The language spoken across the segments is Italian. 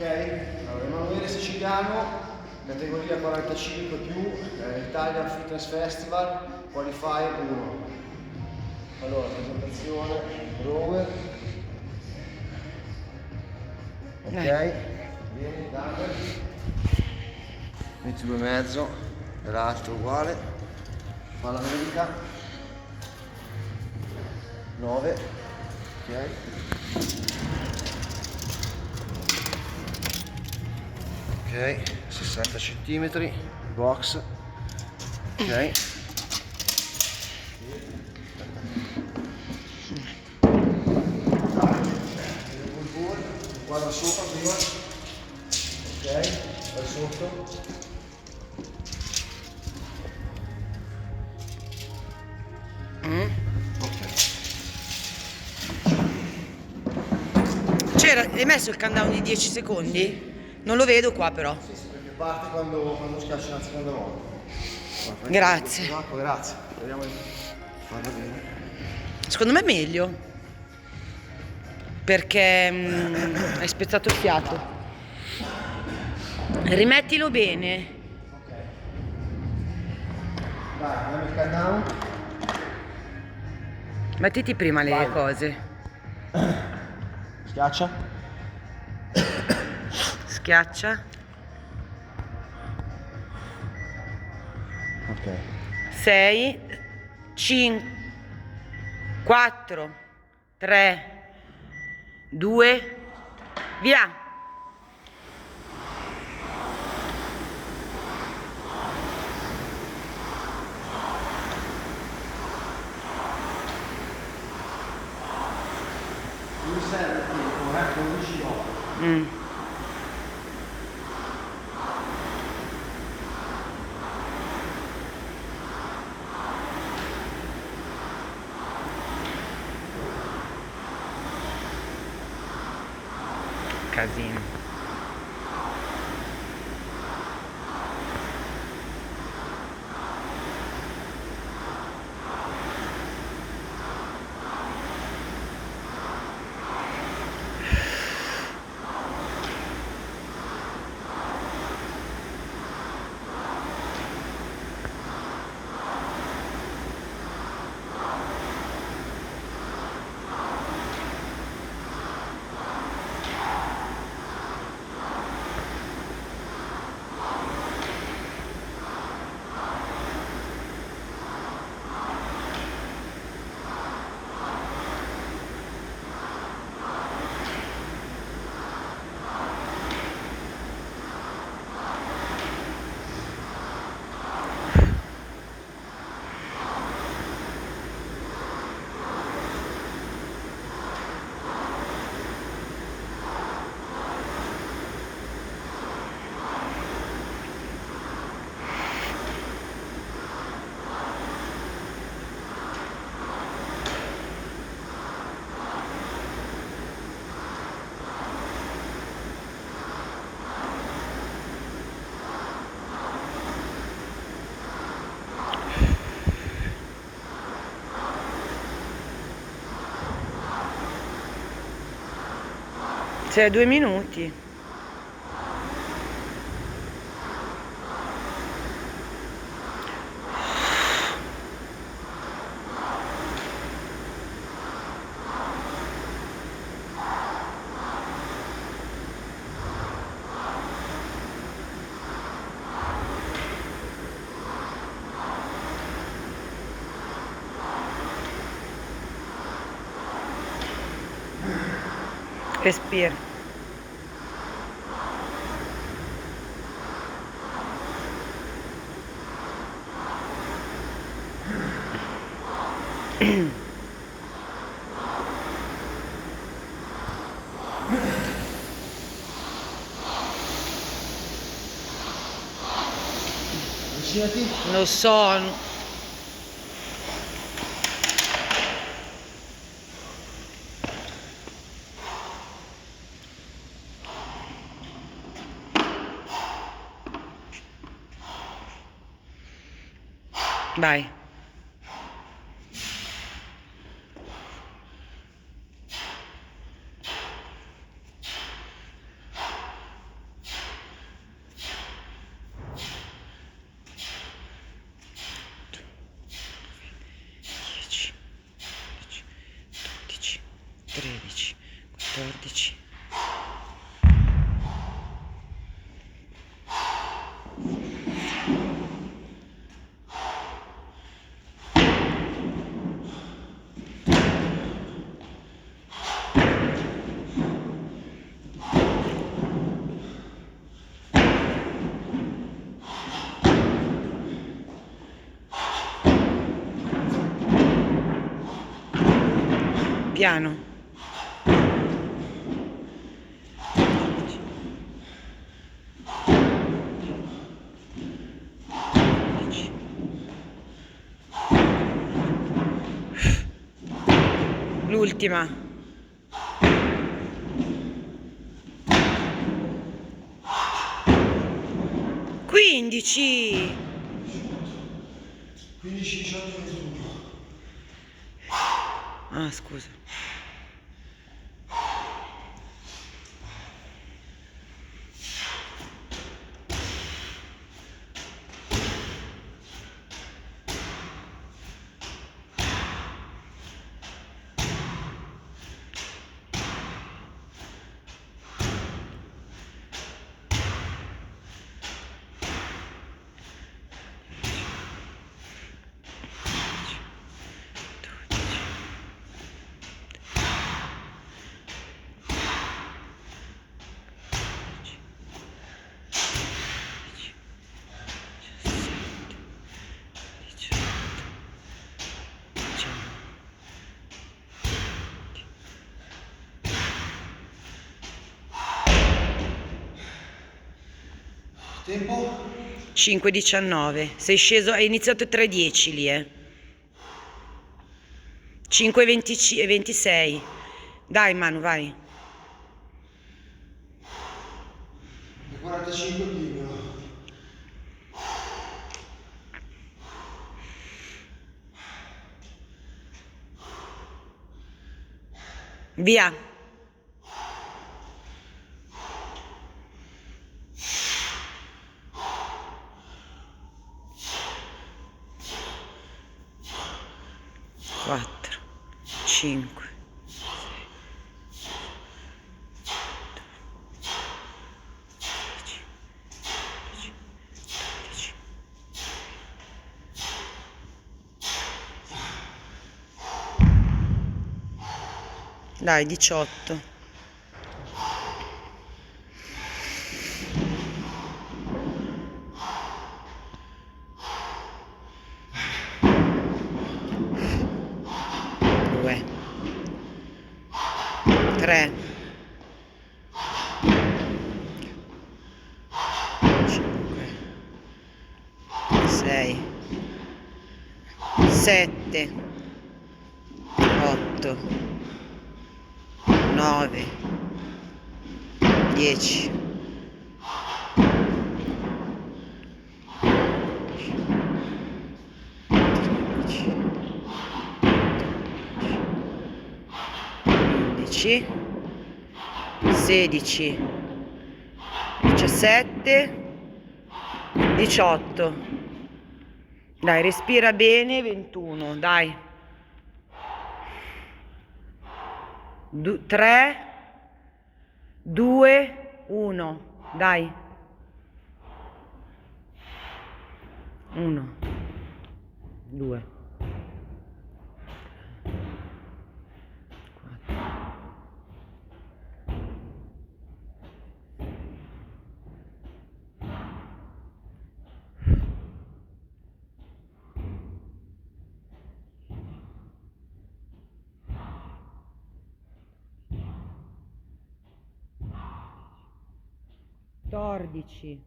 Ok? Allora, Emanuele Siciliano, categoria 45 più, Italian Fitness Festival, Qualifier 1. Allora, presentazione, rower. Ok, vieni, dumbbell. 22,5, l'altro uguale. Palla medica. 9. Ok. Ok, 60 cm, box. Ok. Guarda sopra prima. Ok, vai sotto. C'era, hai messo il countdown di 10 secondi? Non lo vedo qua però. Sì, sì, perché parte quando schiacci la seconda volta. Grazie. Grazie. Speriamo di farlo bene. Secondo me è meglio. Perché hai spezzato il fiato. Rimettilo bene. Ok. Dai, andiamo il countdown. Mettiti prima le Vai. cose. Schiaccia. Schiaccia. Ok. 6, 5, 4, 3, 2, via. Mi serve tempo, 11 ore. Casino. C'è 2 minuti. Respira. Avvicinati. Lo so. Vai. Piano. 12. L'ultima. 15. 15, 18, 21. Ah, scusa. Tempo? 5,19. Sei sceso, hai iniziato 3,10 lì, 5,26. Dai Manu, vai. E 45 il libero. Via. Quattro, 5. Dai, 18. Due. 3. 5. 6. 7. 8. 9. 10. 11, 16, 17, 18. Dai, respira bene, 21, dai. 3, 2, 1, dai. 1, 2, 14,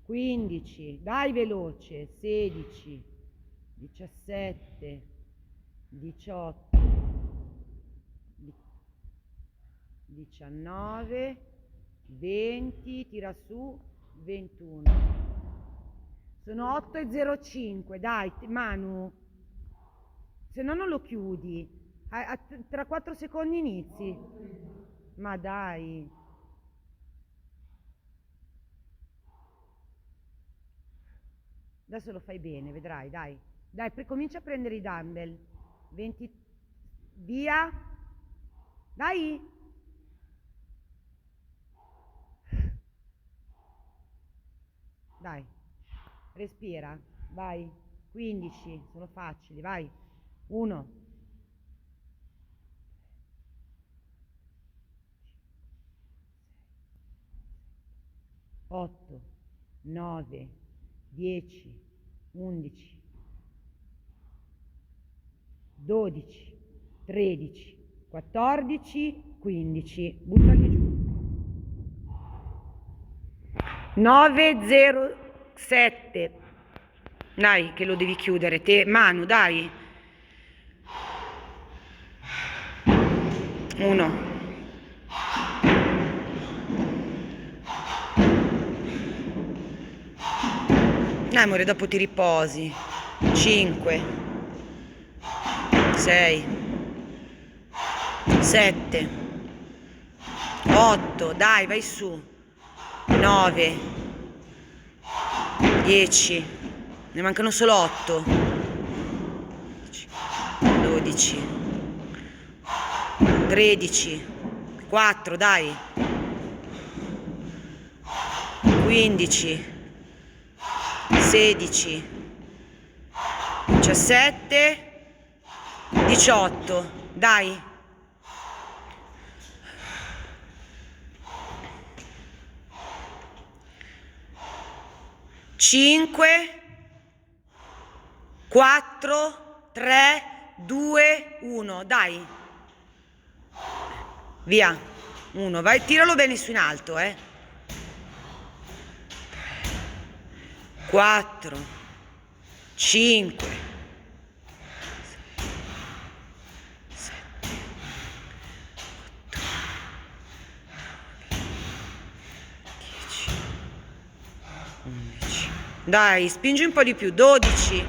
15, dai veloce, 16, 17, 18, 19, 20, tira su, 21. Sono 8,05, dai Manu, se no non lo chiudi, tra 4 secondi inizi. Ma dai. Adesso lo fai bene, vedrai, dai. Dai, comincia a prendere i dumbbell. 20, via. Dai. Dai. Respira, vai. 15, sono facili, vai. 1. 8, 9, 10, 11, 12, 13, 14, 15, buttali giù. 907. Dai, che lo devi chiudere, te, Manu, dai. 1. Amore, dopo ti riposi. 5, 6, 7, 8, dai, vai su. 9, 10, ne mancano solo 8, 12, 13, 4, dai, 15, 16, 17, 18, dai. 5, 4, 3, 2, 1, dai. Via. 1, vai, tiralo bene su in alto, 4, 5, 7, 8, 10, 11. Dai, spingi un po' di più. 12.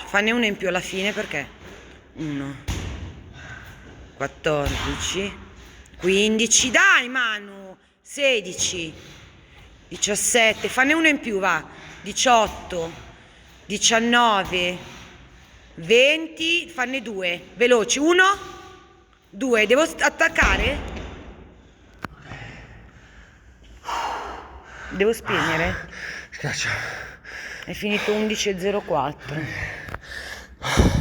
Fanne una in più alla fine perché 1, 14, 15, dai Manu, 16, 17, fanne una in più, va, 18, 19, 20, fanne 2, veloci, 1, 2, devo attaccare? Devo spegnere? Schiaccia. È finito 11:04.